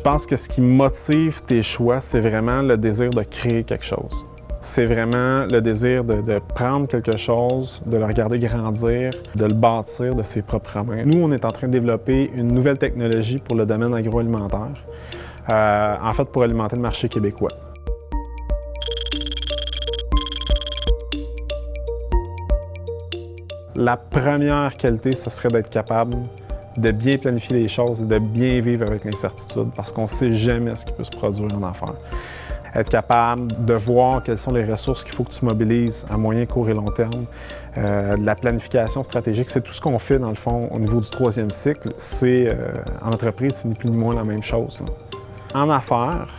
Je pense que ce qui motive tes choix, c'est vraiment le désir de créer quelque chose. C'est vraiment le désir de prendre quelque chose, de le regarder grandir, de le bâtir de ses propres mains. Nous, on est en train de développer une nouvelle technologie pour le domaine agroalimentaire, en fait pour alimenter le marché québécois. La première qualité, ce serait d'être capable de bien planifier les choses et de bien vivre avec l'incertitude parce qu'on ne sait jamais ce qui peut se produire en affaires. Être capable de voir quelles sont les ressources qu'il faut que tu mobilises à moyen, court et long terme. De la planification stratégique, c'est tout ce qu'on fait dans le fond au niveau du troisième cycle. En entreprise, c'est ni plus ni moins la même chose. En affaires,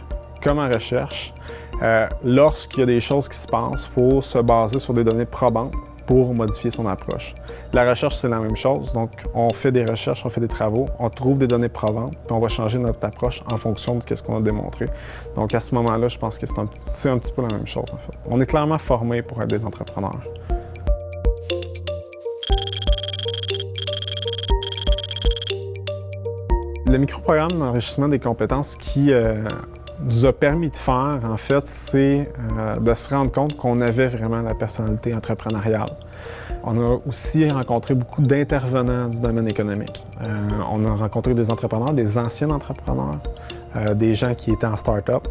comme en recherche, lorsqu'il y a des choses qui se passent, il faut se baser sur des données probantes pour modifier son approche. La recherche, c'est la même chose. Donc, on fait des recherches, on fait des travaux, on trouve des données probantes, puis on va changer notre approche en fonction de ce qu'on a démontré. Donc, à ce moment-là, je pense que c'est un petit peu la même chose, en fait. On est clairement formés pour être des entrepreneurs. Le microprogramme d'enrichissement des compétences qui nous a permis de faire, en fait, c'est de se rendre compte qu'on avait vraiment la personnalité entrepreneuriale. On a aussi rencontré beaucoup d'intervenants du domaine économique. On a rencontré des entrepreneurs, des anciens entrepreneurs, des gens qui étaient en start-up,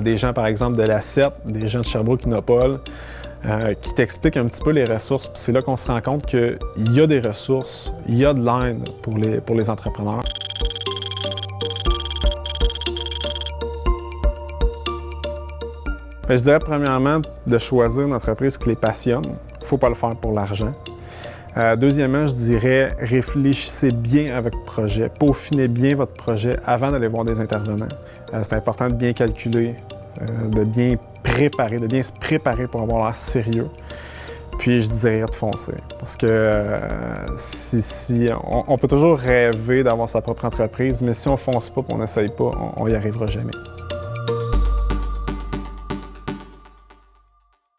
des gens, par exemple, de l'A7, des gens de Sherbrooke-Innopol, qui t'expliquent un petit peu les ressources. Puis c'est là qu'on se rend compte qu'il y a des ressources, il y a de l'aide pour les entrepreneurs. Je dirais premièrement de choisir une entreprise qui les passionne. Il ne faut pas le faire pour l'argent. Deuxièmement, je dirais réfléchissez bien avec votre projet, peaufinez bien votre projet avant d'aller voir des intervenants. C'est important de bien calculer, de bien se préparer pour avoir l'air sérieux. Puis je dirais de foncer. Parce que on peut toujours rêver d'avoir sa propre entreprise, mais si on ne fonce pas et on n'essaye pas, on n'y arrivera jamais.